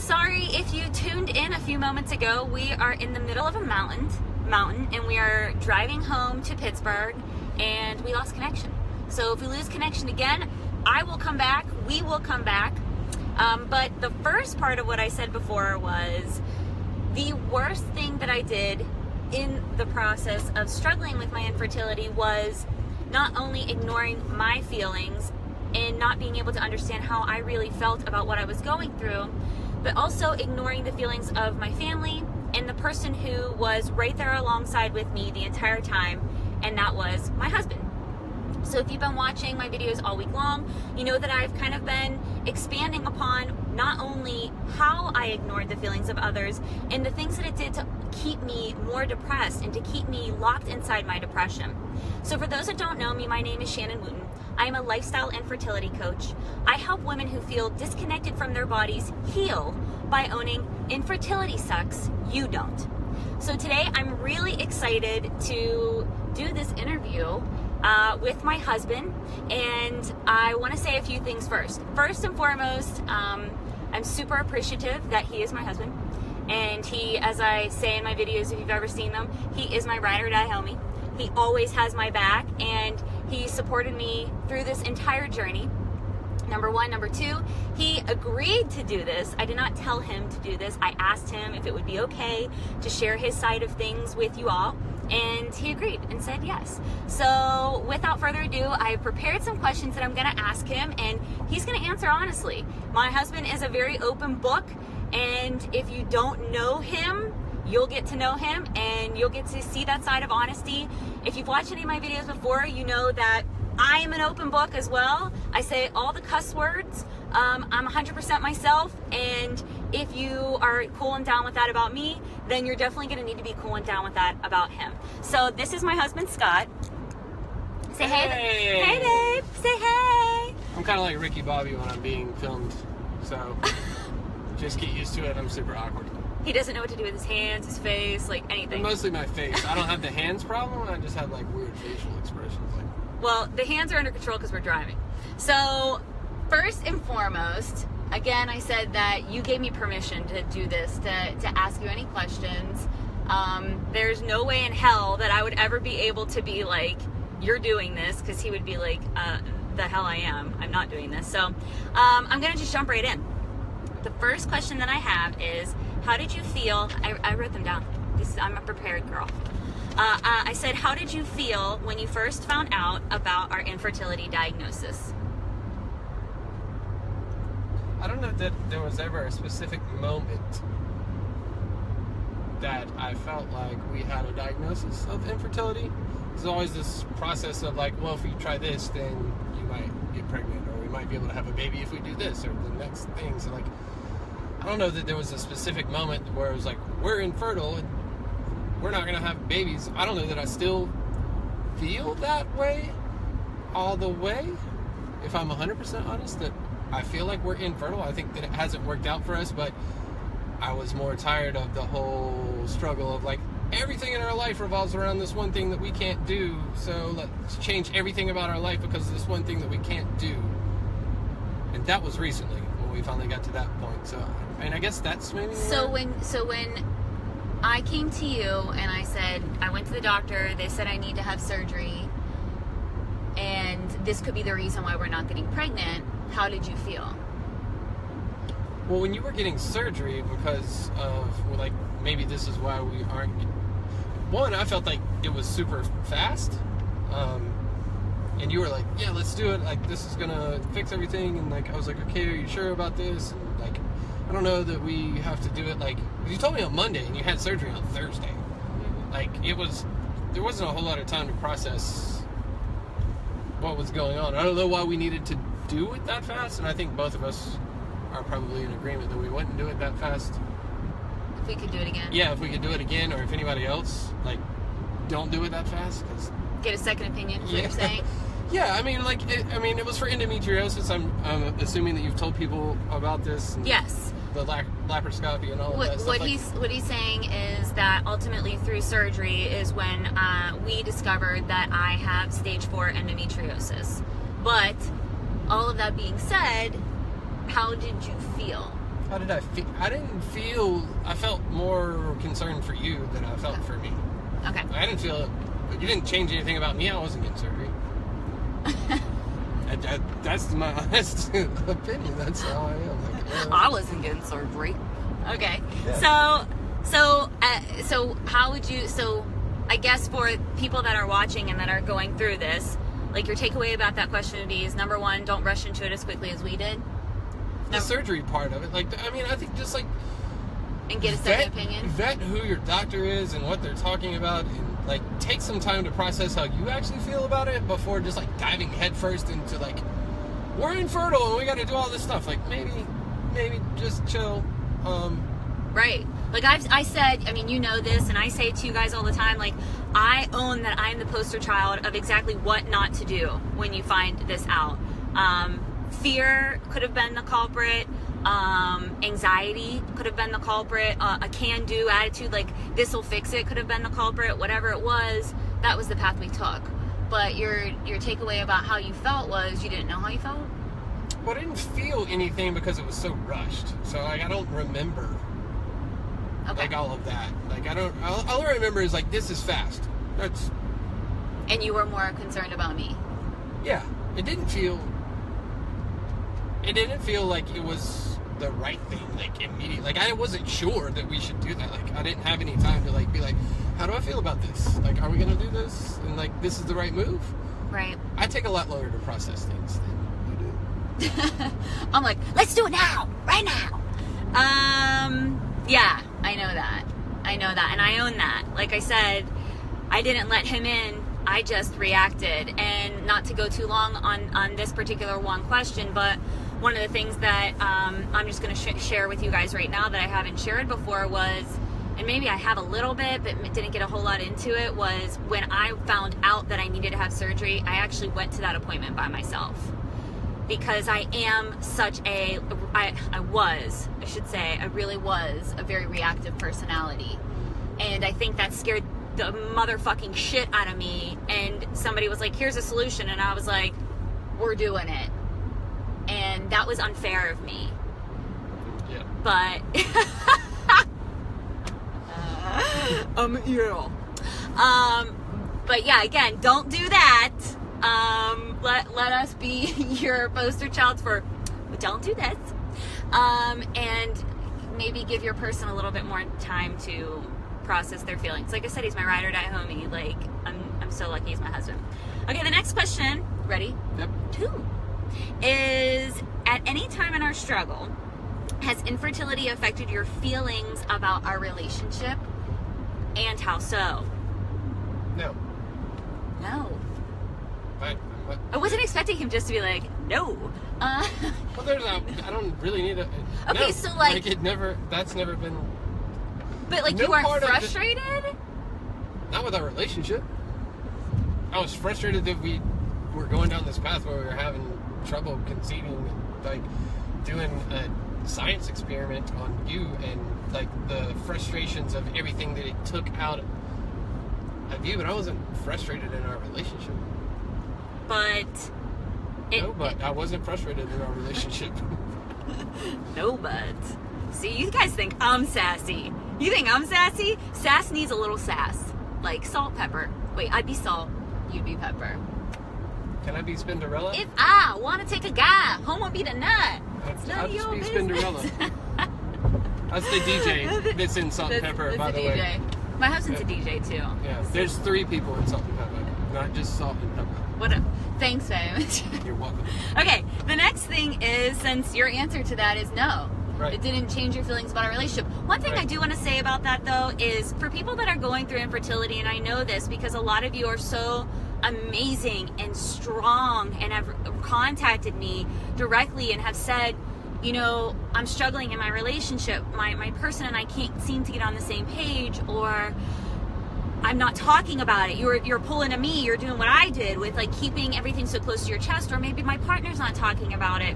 sorry if you tuned in a few moments ago. We are in the middle of a mountain, and we are driving home to Pittsburgh, and we lost connection. So if we lose connection again, I will come back. We will come back. But the first part of what I said before was the worst thing that I did in the process of struggling with my infertility was not only ignoring my feelings and not being able to understand how I really felt about what I was going through, but also ignoring the feelings of my family and the person who was right there alongside with me the entire time, and that was my husband. So if you've been watching my videos all week long, you know that I've kind of been expanding upon not only how I ignored the feelings of others and the things that it did to keep me more depressed and to keep me locked inside my depression. So for those that don't know me, my name is Shannon Wooten. I am a lifestyle and fertility coach. I help women who feel disconnected from their bodies heal by owning infertility sucks, you don't. So today I'm really excited to do this interview with my husband, and I want to say a few things first. First and foremost, I'm super appreciative that he is my husband, and he, as I say in my videos, if you've ever seen them, he is my ride or die homie. He always has my back, and he supported me through this entire journey. Number one. Number two, he agreed to do this. I did not tell him to do this. I asked him if it would be okay to share his side of things with you all, and he agreed and said yes. So without further ado, I prepared some questions that I'm going to ask him, and he's going to answer honestly. My husband is a very open book, and if you don't know him, you'll get to know him, and you'll get to see that side of honesty. If you've watched any of my videos before, you know that I am an open book as well. I say all the cuss words. I'm 100% myself, and if you are cool and down with that about me, then you're definitely going to need to be cool and down with that about him. So this is my husband, Scott. Say hey. Hey, babe. Say hey. I'm kind of like Ricky Bobby when I'm being filmed, so just get used to it. I'm super awkward. He doesn't know what to do with his hands, his face, like anything. Mostly my face. I don't have the hands problem. I just have like weird facial expressions. Well, the hands are under control because we're driving. So first and foremost, again, I said that you gave me permission to do this, to ask you any questions. There's no way in hell that I would ever be able to be like, you're doing this, because he would be like, the hell I am. I'm not doing this. So I'm going to just jump right in. The first question that I have is, how did you feel? I wrote them down. I'm a prepared girl. I said, how did you feel when you first found out about our infertility diagnosis? I don't know that there was ever a specific moment that I felt like we had a diagnosis of infertility. There's always this process of like, well, if we try this, then you might get pregnant, or we might be able to have a baby if we do this, or the next thing. So like, I don't know that there was a specific moment where it was like, we're infertile and we're not going to have babies. I don't know that I still feel that way all the way. If I'm 100% honest, that I feel like we're infertile. I think that it hasn't worked out for us, but I was more tired of the whole struggle of like, everything in our life revolves around this one thing that we can't do. So let's change everything about our life because of this one thing that we can't do. And that was recently when we finally got to that point. So, I mean, I guess that's maybe... So when I came to you and I said, I went to the doctor, they said I need to have surgery, and this could be the reason why we're not getting pregnant, how did you feel? Well, when you were getting surgery because of, like, maybe this is why we aren't... One, I felt like it was super fast, and you were like, yeah, let's do it, like, this is gonna fix everything, and, like, I was like, okay, are you sure about this? And, like, I don't know that we have to do it, like, you told me on Monday, and you had surgery on Thursday. Mm-hmm. Like, there wasn't a whole lot of time to process what was going on. I don't know why we needed to do it that fast, and I think both of us are probably in agreement that we wouldn't do it that fast. If we could do it again? Yeah, if we could do it again, or if anybody else, like, don't do it that fast. Cause, get a second opinion, is what you're saying? Yeah, I mean, like, it was for endometriosis. I'm assuming that you've told people about this. Yes. The laparoscopy and all of that stuff. What he's saying is that ultimately through surgery is when we discovered that I have stage 4 endometriosis. But all of that being said, how did you feel? How did I feel? I didn't feel... I felt more concerned for you than I felt for me. Okay. I didn't feel... You didn't change anything about me. I wasn't getting surgery. That's my honest opinion. That's how I am. Like, I wasn't getting surgery. Okay. Yeah. So how would you... So I guess for people that are watching and that are going through this, like your takeaway about that question would be is, number one, don't rush into it as quickly as we did. The surgery part of it. Like, I mean, I think just like... And get a second opinion. Vet who your doctor is and what they're talking about, and like take some time to process how you actually feel about it before just like diving headfirst into like, we're infertile and we got to do all this stuff. Like maybe just chill. Right. Like I said, I mean, you know this, and I say it to you guys all the time, like, I own that I'm the poster child of exactly what not to do when you find this out. Fear could have been the culprit. Anxiety could have been the culprit. A can-do attitude, like this will fix it, could have been the culprit. Whatever it was, that was the path we took. But your takeaway about how you felt was you didn't know how you felt? Well, I didn't feel anything because it was so rushed. So like I don't remember like all of that. Like I don't. All I remember is like this is fast. That's. And you were more concerned about me. Yeah, it didn't feel like it was the right thing, like immediately. Like I wasn't sure that we should do that. Like I didn't have any time to like be like, how do I feel about this? Like, are we gonna do this? And like, this is the right move? Right. I take a lot longer to process things than you do. I'm like, let's do it now, right now. Yeah, I know that, and I own that. Like I said, I didn't let him in. I just reacted. And not to go too long on this particular one question, but one of the things that I'm just going to share with you guys right now that I haven't shared before was, and maybe I have a little bit, but didn't get a whole lot into it, was when I found out that I needed to have surgery, I actually went to that appointment by myself. Because I am such a, I really was a very reactive personality. And I think that scared the motherfucking shit out of me. And somebody was like, here's a solution. And I was like, we're doing it. And that was unfair of me. Yeah. But I'm ill. But yeah, again, don't do that. Let us be your poster child for don't do this. And maybe give your person a little bit more time to process their feelings. Like I said, he's my ride or die homie. Like I'm so lucky he's my husband. Okay, the next question, ready? Yep. 2, is at any time in our struggle, has infertility affected your feelings about our relationship, and how so? No. No. What? I wasn't expecting him just to be like, no. Well, there's I don't really need a. Okay, no. so like that's never been. But like, no you weren't part of frustrated? Not with our relationship. I was frustrated that we were going down this path where we were having trouble conceiving and like doing a science experiment on you, and like the frustrations of everything that it took out of you. But I wasn't frustrated in our relationship. But I wasn't frustrated in our relationship. No, but see, you guys think I'm sassy. You think I'm sassy? Sass needs a little sass, like salt, pepper. Wait, I'd be salt, you'd be pepper. Can I be Spinderella? If I want to take a guy home and be the nut, it's none I'll of your just be business. Spinderella. That's the DJ that's in Salt and Pepper, by the way. My husband's a DJ too. Yeah, there's 3 people in Salt and Pepper, not just Salt and Pepper. What up? Thanks, babe. You're welcome. Okay, the next thing is, since your answer to that is no, Right. It didn't change your feelings about our relationship. One thing I do want to say about that, though, is for people that are going through infertility, and I know this because a lot of you are so amazing and strong and have contacted me directly and have said, you know, I'm struggling in my relationship. My person and I can't seem to get on the same page, or I'm not talking about it. You're pulling at me. You're doing what I did with like keeping everything so close to your chest, or maybe my partner's not talking about it.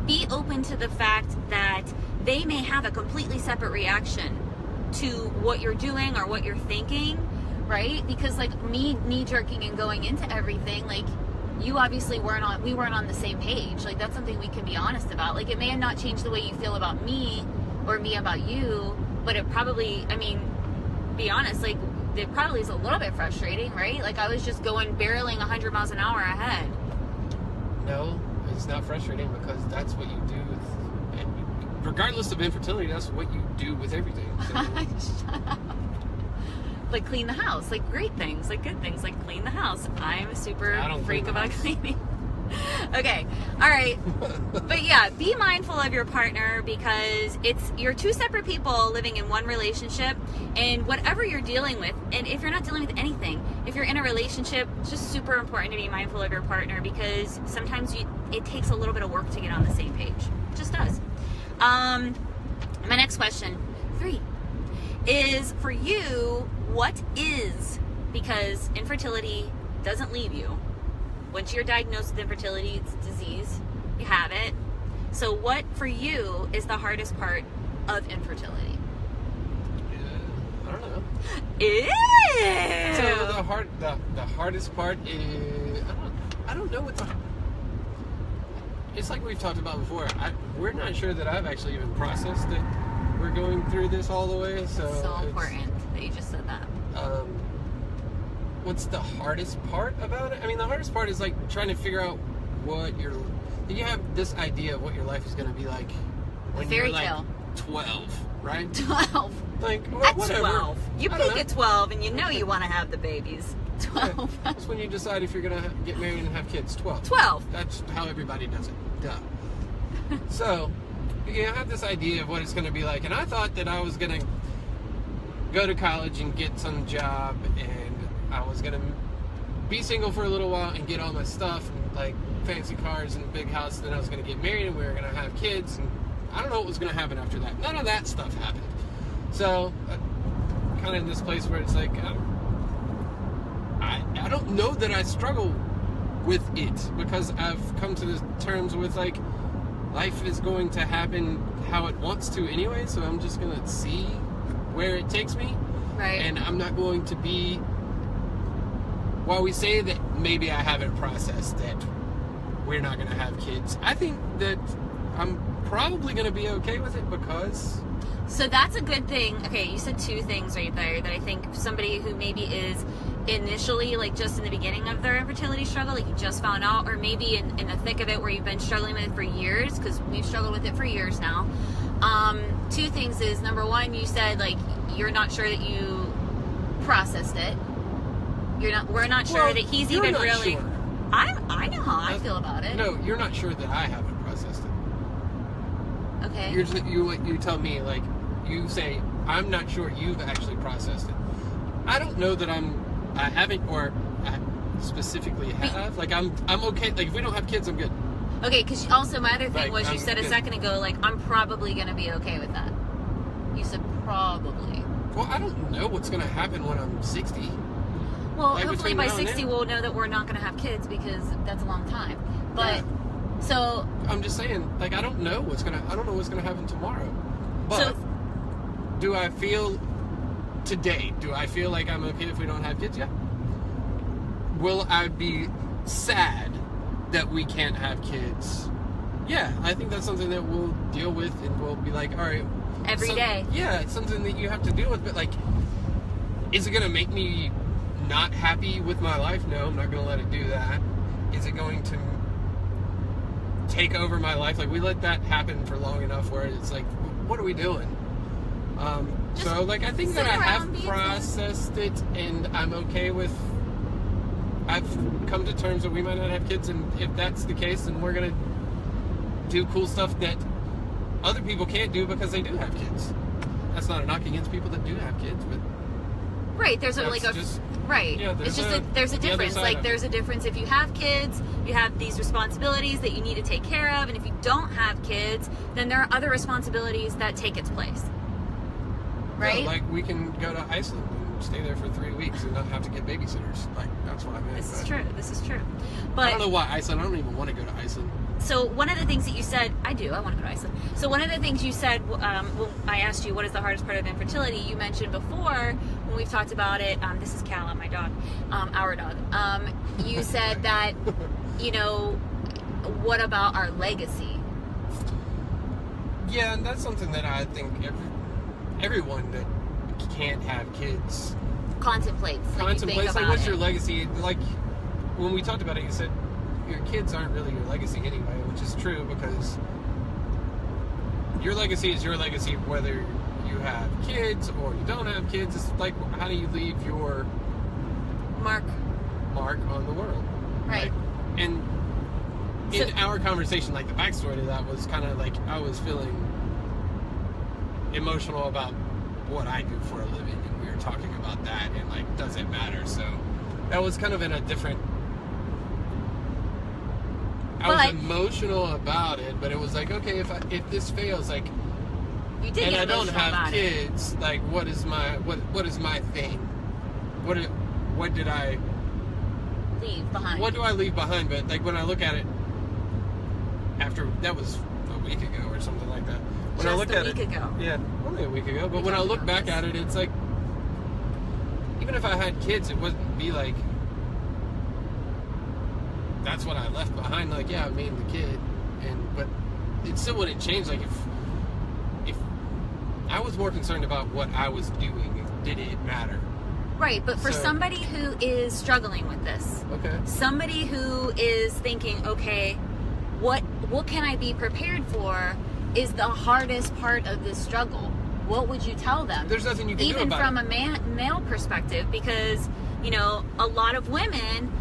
Be open to the fact that they may have a completely separate reaction to what you're doing or what you're thinking, right? Because like me knee-jerking and going into everything, like you obviously we weren't on the same page. Like, that's something we can be honest about. Like, it may have not changed the way you feel about me or me about you, but it probably, I mean, be honest, like, it probably is a little bit frustrating, right? Like, I was just barreling 100 miles an hour ahead. No, it's not frustrating because that's what you do with, regardless of infertility, that's what you do with everything. So. Shut up. Like, clean the house, like great things, like good things, like clean the house. I'm a super freak about cleaning. Okay, all right. But yeah, be mindful of your partner because you're two separate people living in one relationship, and whatever you're dealing with, and if you're not dealing with anything, if you're in a relationship, it's just super important to be mindful of your partner because sometimes it takes a little bit of work to get on the same page. It just does. My next question, 3, is for you, what is, because infertility doesn't leave you. Once you're diagnosed with infertility disease, you have it. So what for you is the hardest part of infertility? I don't know. Ew. So the hardest part is I don't know what it's like we've talked about before. We're not sure that I've actually even processed it. We're going through this all the way, so important that you just said that. What's the hardest part about it? I mean, the hardest part is like trying to figure out you have this idea of what your life is going to be like when you're like 12, right? 12. Like, at whatever. 12. You peak at 12 and you know you want to have the babies. 12. Yeah, that's when you decide if you're going to get married and have kids. 12. 12. That's how everybody does it. Duh. So, you have this idea of what it's going to be like, and I thought that I was going to go to college and get some job, and I was going to be single for a little while and get all my stuff, and like fancy cars and a big house, and then I was going to get married and we were going to have kids, and I don't know what was going to happen after that. None of that stuff happened. So, kind of in this place where it's like, I don't know that I struggle with it, because I've come to the terms with, like, life is going to happen how it wants to anyway, so I'm just going to see where it takes me. Right. And I'm not going to be, while we say that maybe I haven't processed that we're not going to have kids, I think that I'm probably going to be okay with it because... So that's a good thing. Okay, you said 2 things right there that I think somebody who maybe is initially, like, just in the beginning of their infertility struggle, like you just found out, or maybe in the thick of it where you've been struggling with it for years, because we've struggled with it for years now. 2 things is, number 1, you said, like, you're not sure that you processed it. We're not sure that he's even really... Sure. I know how I feel about it. No, you're not sure that I haven't processed it. Okay. You tell me, like, you say, I'm not sure you've actually processed it. I don't know that I haven't, or I specifically have. Like, I'm okay. Like, if we don't have kids, I'm good. Okay, because also my other thing Like, was you said a second ago, like, I'm probably going to be okay with that. You said probably. Well, I don't know what's going to happen when I'm 60. Well, like, hopefully by 60 we'll know that we're not going to have kids, because that's a long time. But, yeah. So... I'm just saying, like, I don't know what's going to happen tomorrow. But, do I feel like I'm okay if we don't have kids? Yeah. Will I be sad that we can't have kids? Yeah, I think that's something that we'll deal with, and we'll be like, all right. Every day. Yeah, it's something that you have to deal with, but, like, is it going to make me not happy with my life? No, I'm not going to let it do that. Is it going to take over my life? Like, we let that happen for long enough where it's like, what are we doing? So, like, I think that I have processed it, and I'm okay with... I've come to terms that we might not have kids, and if that's the case, then we're going to do cool stuff that other people can't do because they do have kids. That's not a knock against people that do have kids, but... Right, there's right. Yeah, it's just there's a difference. Like, there's a difference if you have kids, you have these responsibilities that you need to take care of, and if you don't have kids, then there are other responsibilities that take its place. Right? Yeah, like, we can go to Iceland and stay there for 3 weeks and not have to get babysitters. Like, that's what I meant. This is true. But I don't know why Iceland. I don't even want to go to Iceland. So one of the things that you said, I want to go to Iceland. So one of the things you said, when I asked you what is the hardest part of infertility, you mentioned before when we've talked about it, this is Calla, my dog, our dog. You said that, you know, what about our legacy? Yeah, and that's something that I think everyone that can't have kids Contemplates like, about what's it. your legacy? Like, when we talked about it, you said your kids aren't really your legacy anyway, which is true, because your legacy is your legacy whether you have kids or you don't have kids. It's like, how do you leave your mark on the world? Right. Like, and in our conversation, like, the backstory to that was kind of like I was feeling emotional about what I do for a living, and we were talking about that, and like, does it matter? So that was kind of in a different. I was emotional about it, but it was like, okay, if this fails, like, you did, and I don't have kids, like, what is my thing? What did I leave behind? What do I leave behind? But like, when I look at it, after that was a week ago or something like that. When I looked at it, yeah, only a week ago. But when I look back at it, it's like, even if I had kids, it wouldn't be like that's what I left behind. Like, yeah, I named the kid, but it still wouldn't change. Like, if I was more concerned about what I was doing, did it matter? Right, but for somebody who is struggling with this, somebody who is thinking, okay, what can I be prepared for, is the hardest part of this struggle. What would you tell them? There's nothing you can do about it. Even from a male perspective, because, you know, a lot of women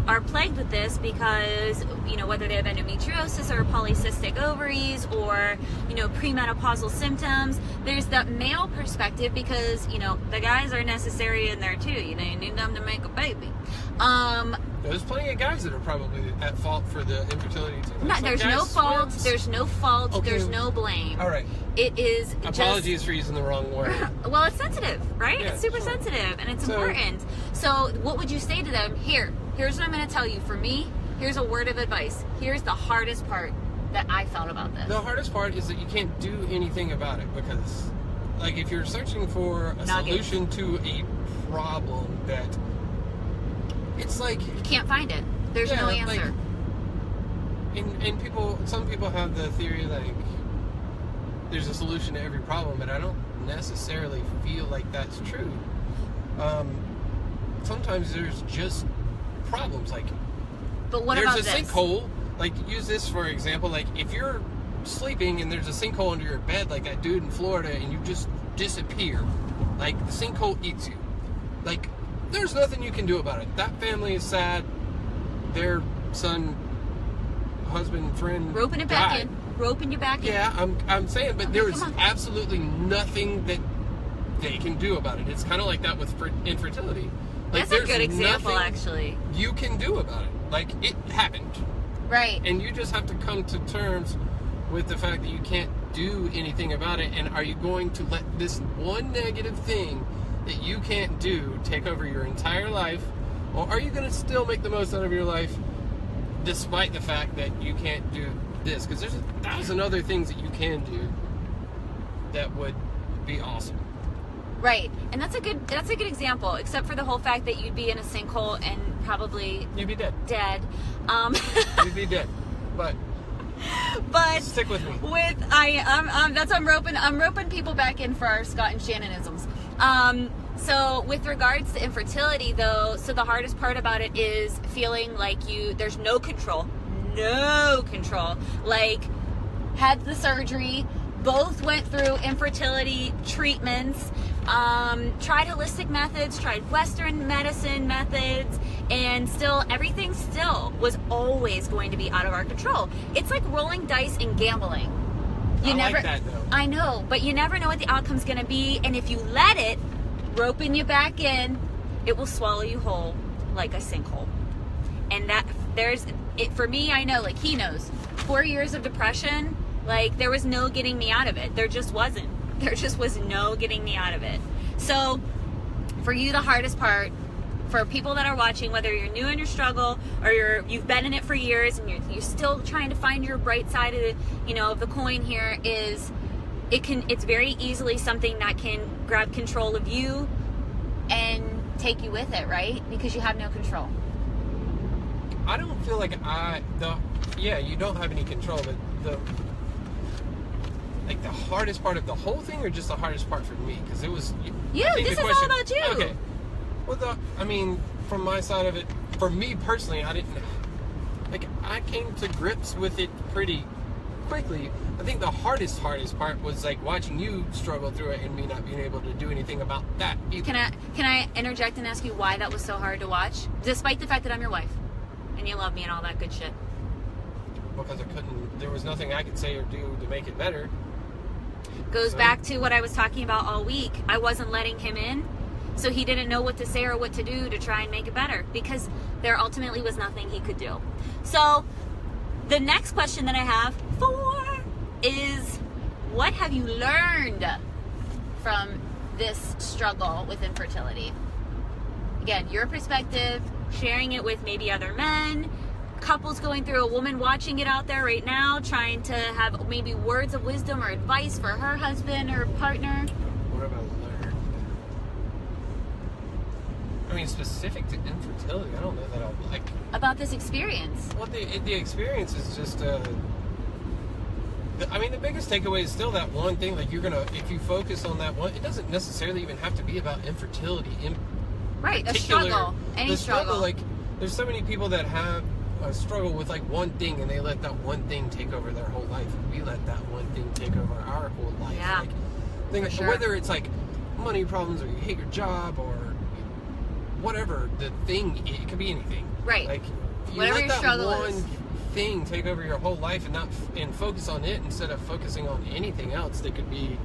are plagued with this because, you know, whether they have endometriosis or polycystic ovaries or, you know, premenopausal symptoms, there's that male perspective because, you know, the guys are necessary in there too. You know, you need them to make a baby. There's plenty of guys that are probably at fault for the infertility too. There's no fault. There's no fault. Okay. There's no blame. All right. It is apologies for using the wrong word. Well, it's sensitive, right? Yeah, it's super sensitive, and it's important. So what would you say to them? Here's what I'm going to tell you. For me, here's a word of advice. Here's the hardest part that I felt about this. The hardest part is that you can't do anything about it, because, like, if you're searching for a solution to a problem that, it's like, you can't find it. There's no answer. Like, and some people have the theory, like, there's a solution to every problem, but I don't necessarily feel like that's true. Sometimes there's just problems, like, but what about this? There's a sinkhole. Like, use this for example. Like, if you're sleeping and there's a sinkhole under your bed, like that dude in Florida, and you just disappear, like, the sinkhole eats you. Like, there's nothing you can do about it. That family is sad. Their son, husband, friend roping it back in. Roping you back in. Yeah, I'm saying, but there is absolutely nothing that they can do about it. It's kind of like that with infertility. Like, that's a good example, actually. You can do about it. Like, it happened. Right. And you just have to come to terms with the fact that you can't do anything about it. And are you going to let this one negative thing that you can't do take over your entire life? Or are you going to still make the most out of your life despite the fact that you can't do this? Because there's 1,000 other things that you can do that would be awesome. Right, and that's a good example, except for the whole fact that you'd be in a sinkhole and probably you'd be dead. You'd be dead, but stick with me. I'm roping people back in for our Scott and Shannonisms. So with regards to infertility, though, so the hardest part about it is feeling like there's no control. Like, had the surgery, both went through infertility treatments, tried holistic methods, tried Western medicine methods, and everything was always going to be out of our control. It's like rolling dice and gambling. Like that, though. I know, but you never know what the outcome's going to be, and if you let it, roping you back in, it will swallow you whole like a sinkhole. And for me, I know, like, he knows, 4 years of depression, like, there was no getting me out of it. There just wasn't. There just was no getting me out of it. So, for you, the hardest part, for people that are watching, whether you're new in your struggle or you've been in it for years and you're still trying to find your bright side of the coin here, is it's very easily something that can grab control of you take you with it, right? Because you have no control. I don't feel like you don't have any control, but the hardest part of the whole thing, or just the hardest part for me? Because it was this is all about you. Okay. Well, from my side of it, for me personally, I came to grips with it pretty quickly. I think the hardest part was like watching you struggle through it and me not being able to do anything about that either. Can I interject and ask you why that was so hard to watch, despite the fact that I'm your wife and you love me and all that good shit? Because there was nothing I could say or do to make it better. Goes back to what I was talking about all week. I wasn't letting him in, so he didn't know what to say or what to do to try and make it better, because there ultimately was nothing he could do. So the next question that I have is, what have you learned from this struggle with infertility? Again, your perspective, sharing it with maybe other men, couples going through, a woman watching it out there right now, trying to have maybe words of wisdom or advice for her husband or partner. What have I learned? I mean, specific to infertility, I don't know that I'll like. About this experience. Well, the experience is just, the biggest takeaway is still that one thing. Like, if you focus on that one, it doesn't necessarily even have to be about infertility. Right, a struggle. Any struggle. Like, there's so many people that have a struggle with like one thing, and they let that one thing take over their whole life. We let that one thing take over our whole life. Yeah, like, sure. Whether it's like money problems, or you hate your job, or whatever the thing, it could be anything. Right. Like, you whatever let your that struggle one is. thing take over your whole life, and focus on it instead of focusing on anything else that could be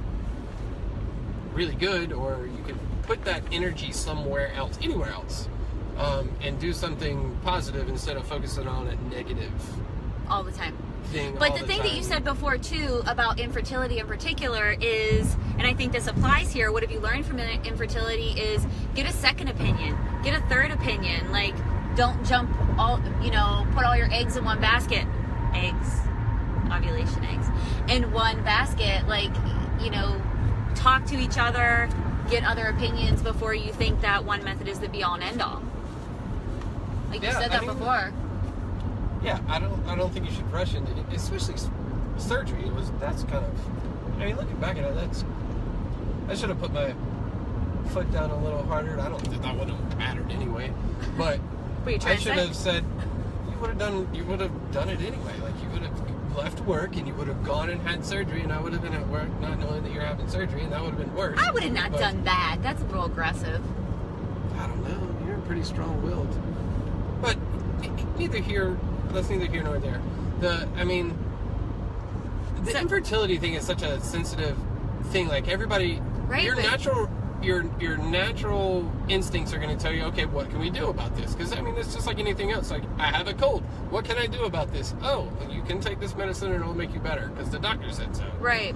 really good, or you could put that energy somewhere else, anywhere else, and do something positive instead of focusing on a negative all the time thing. But the thing that you said before too about infertility in particular is, and I think this applies here, what have you learned from infertility is, get a second opinion, get a third opinion. Like, don't jump put all your eggs in one basket. Ovulation eggs in one basket. Like, talk to each other, get other opinions before you think that one method is the be all and end all. Like you said that before. Yeah, I don't think you should rush into it, especially surgery. That's kind of, looking back at it, I should have put my foot down a little harder. I don't think that would have mattered anyway, but I should have said, you would have done it anyway. Like, you would have left work and you would have gone and had surgery, and I would have been at work not knowing that you're having surgery, and that would have been worse. I would have not done that. That's a little aggressive. I don't know. You're pretty strong-willed. But that's neither here nor there. The infertility thing is such a sensitive thing. Like, everybody, right, your natural instincts are going to tell you, okay, what can we do about this? Because it's just like anything else. Like, I have a cold. What can I do about this? Oh, you can take this medicine and it'll make you better because the doctor said so. Right.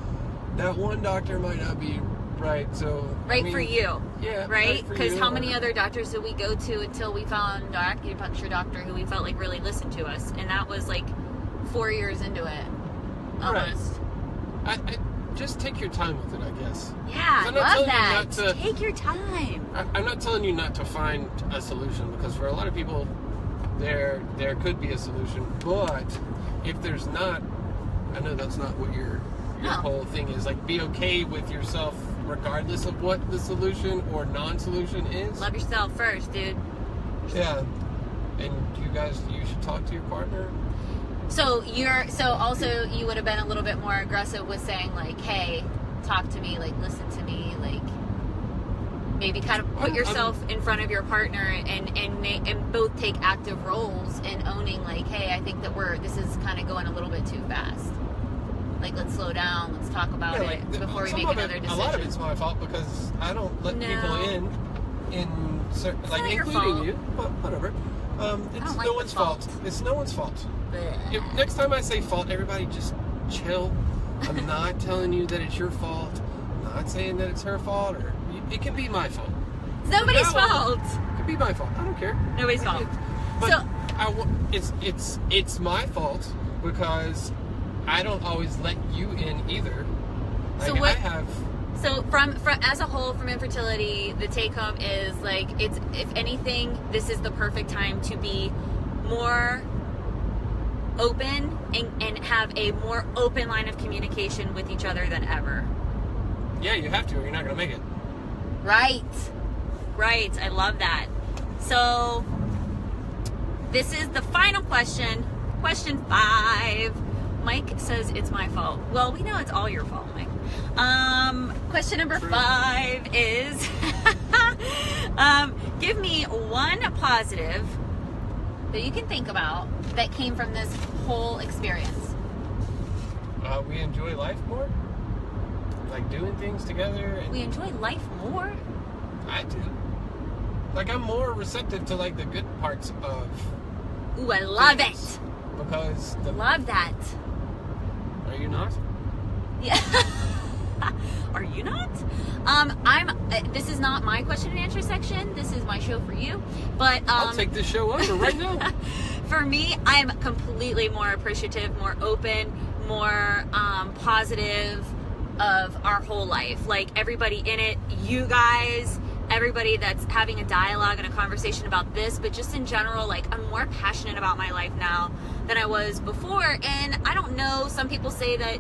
That one doctor might not be right. So for you. Yeah. Right. Because how many other doctors did we go to until we found our acupuncture doctor who we felt like really listened to us, and that was like 4 years into it, almost. Right. I just take your time with it, I guess. Yeah, I love that. Take your time. I'm not telling you not to find a solution, because for a lot of people, there could be a solution. But if there's not, I know that's not what your whole thing is. Like, be okay with yourself regardless of what the solution or non-solution is. Love yourself first, dude. Yeah. And you should talk to your partner. So also you would have been a little bit more aggressive with saying, like, hey, talk to me, like, listen to me, like, maybe kind of put yourself in front of your partner and both take active roles in owning, like, hey, I think that this is kind of going a little bit too fast. Like, let's slow down, let's talk about it before we make another decision. A lot of it's my fault because I don't let people in like, including you, but whatever. It's no one's fault. It's no one's fault. Next time I say fault, everybody just chill. I'm not telling you that it's your fault. I'm not saying that it's her fault, or it can be my fault. It's nobody's fault. It could be my fault. I don't care. Nobody's fault. But it's my fault because I don't always let you in either. Like, So from as a whole, from infertility, the take home is like, it's, if anything, this is the perfect time to be more open and have a more open line of communication with each other than ever. Yeah, you have to, or you're not going to make it. Right. I love that. So this is the final question. Question 5. Mike says it's my fault. Well, we know it's all your fault, Mike. Question number 5 is give me one positive that you can think about that came from this whole experience. We enjoy life more. Like doing things together. And We enjoy life more? I do. Like, I'm more receptive to, like, the good parts of... Ooh, I love things. it. Because the... Love that. Are you not? Yeah. Are you not? This is not my question and answer section. This is my show for you. But I'll take this show over right now. For me, I'm completely more appreciative, more open, more positive of our whole life. Like, everybody in it, you guys, everybody that's having a dialogue and a conversation about this, but just in general, like, I'm more passionate about my life now than I was before. And I don't know, some people say that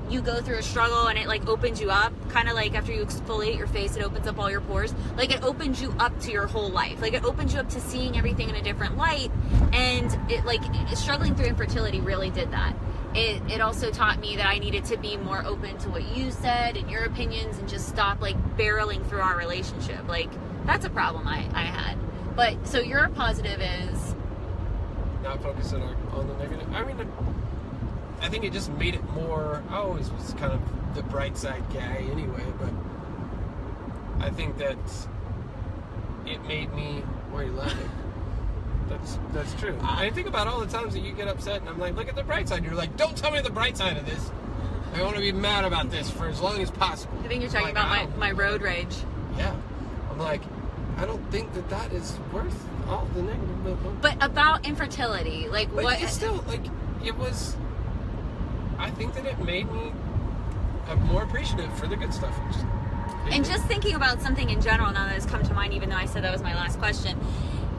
you go through a struggle and it, like, opens you up, kind of like after you exfoliate your face, it opens up all your pores. Like, it opens you up to your whole life. Like, it opens you up to seeing everything in a different light. And it, like, struggling through infertility really did that. It also taught me that I needed to be more open to what you said and your opinions, and just stop, like, barreling through our relationship. Like, that's a problem I had. But, so your positive is... Not focusing on the negative. I mean, I think it just made it more... I always was kind of the bright side guy anyway, but I think that it made me... Why are you laughing? That's true. I think about all the times that you get upset, and I'm like, look at the bright side. You're like, don't tell me the bright side of this. I want to be mad about this for as long as possible. I think you're talking about my road rage. Yeah. I'm like, I don't think that is worth all the negative. But about infertility, like, but what... It's still, like, it was... I think that it made me more appreciative for the good stuff. Just thinking about something in general now that has come to mind, even though I said that was my last question.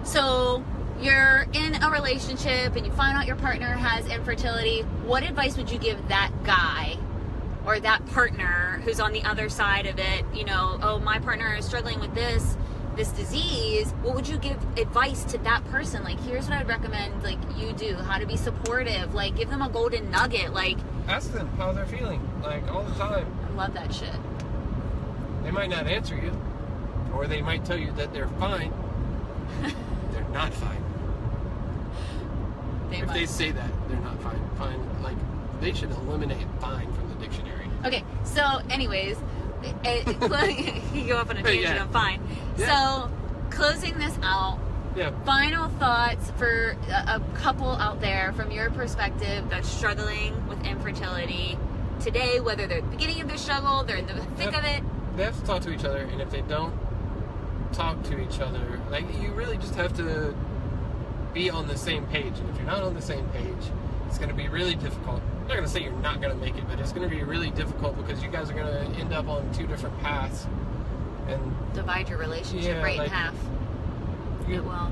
So... you're in a relationship and you find out your partner has infertility. What advice would you give that guy or that partner who's on the other side of it? You know, oh, my partner is struggling with this disease. What would you give advice to that person? Like, here's what I'd recommend, like, you do. How to be supportive. Like, give them a golden nugget. Like, ask them how they're feeling, like, all the time. I love that shit. They might not answer you, or they might tell you that they're fine. They're not fine. If they say that, they're not fine. Fine, like, they should eliminate fine from the dictionary. Okay, so anyways, you go off on a tangent, yeah. I'm fine. Yeah. So, closing this out, Yeah. final thoughts for a couple out there from your perspective that's struggling with infertility today, whether they're at the beginning of their struggle, they're in the thick of it. They have to talk to each other, and if they don't talk to each other, like, you really just have to be on the same page. And if you're not on the same page, it's going to be really difficult. I'm not going to say you're not going to make it, but it's going to be really difficult because you guys are going to end up on two different paths and divide your relationship right in half. It will.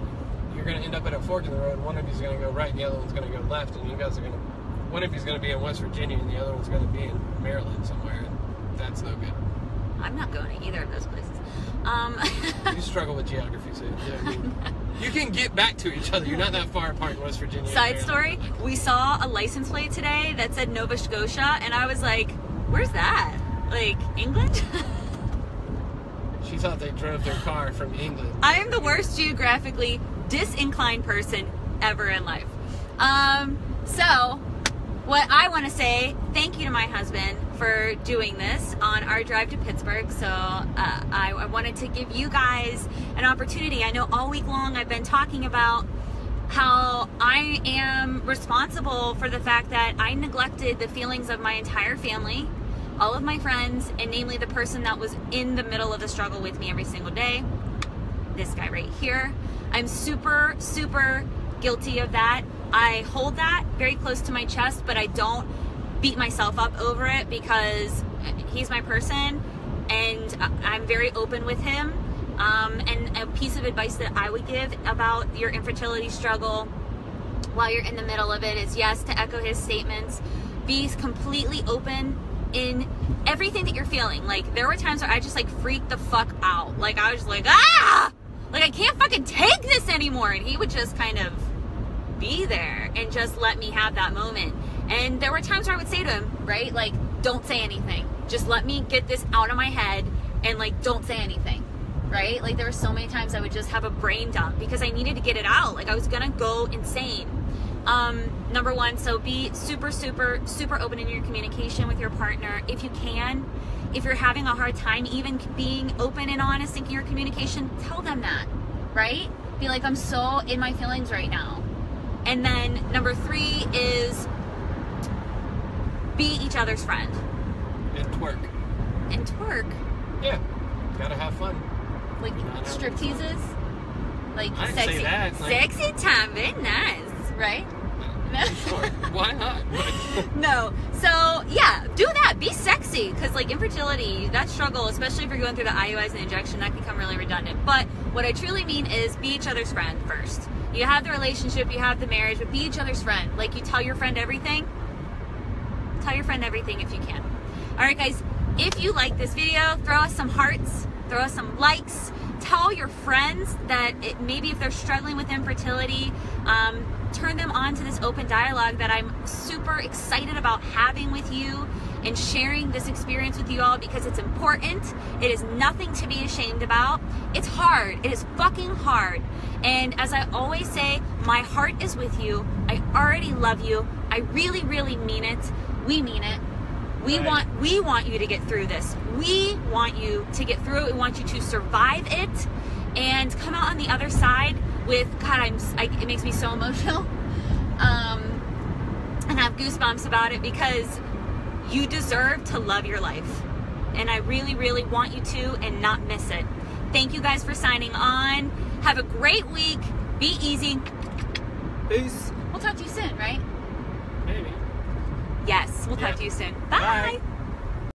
You're going to end up at a fork in the road. One of you's going to go right and the other one's going to go left, and you guys are going to... One of you's going to be in West Virginia and the other one's going to be in Maryland somewhere, and that's no good. I'm not going to either of those places. You struggle with geography, so you can get back to each other. You're not that far apart in West Virginia. Side story, we saw a license plate today that said Nova Scotia, and I was like, where's that? Like, England? She thought they drove their car from England. I am the worst geographically disinclined person ever in life. So, what I want to say, thank you to my husband for doing this on our drive to Pittsburgh. So I wanted to give you guys an opportunity. I know all week long I've been talking about how I am responsible for the fact that I neglected the feelings of my entire family, all of my friends, and namely the person that was in the middle of the struggle with me every single day, this guy right here. I'm super, super guilty of that. I hold that very close to my chest, but I don't beat myself up over it because he's my person. and I'm very open with him. And a piece of advice that I would give about your infertility struggle while you're in the middle of it is, yes, to echo his statements, be completely open in everything that you're feeling. Like, there were times where I just like freaked the fuck out. Like, I was just like, ah! Like, I can't fucking take this anymore. And he would just kind of be there and just let me have that moment. And there were times where I would say to him, right, like, don't say anything. Just let me get this out of my head and, like, don't say anything, right? Like, there were so many times I would just have a brain dump because I needed to get it out. Like, I was gonna go insane. Number one, so be super, super, super open in your communication with your partner if you can. If you're having a hard time even being open and honest in your communication, tell them that, right? Be like, I'm so in my feelings right now. And then number three is be each other's friend. And twerk. And twerk? Yeah, gotta have fun. Like strip teases? Like I didn't sexy, say that. Like, sexy time, very nice, right? sure, why not? No, so yeah, do that. Be sexy, because like infertility, that struggle, especially if you're going through the IUIs and injection, that can become really redundant. But what I truly mean is be each other's friend first. You have the relationship, you have the marriage, but be each other's friend. Like, you tell your friend everything. Tell your friend everything if you can. All right, guys, if you like this video, throw us some hearts, throw us some likes. Tell your friends that maybe if they're struggling with infertility, turn them on to this open dialogue that I'm super excited about having with you and sharing this experience with you all, because it's important. It is nothing to be ashamed about. It's hard. It is fucking hard. And as I always say, my heart is with you. I already love you. I really, really mean it. We mean it. We want you to get through this. We want you to get through it. We want you to survive it and come out on the other side with, God, it makes me so emotional. And I have goosebumps about it, because you deserve to love your life. And I really, really want you to, and not miss it. Thank you guys for signing on. Have a great week. Be easy. Peace. We'll talk to you soon, right? Maybe. Yes, we'll talk to you soon. Bye. Bye.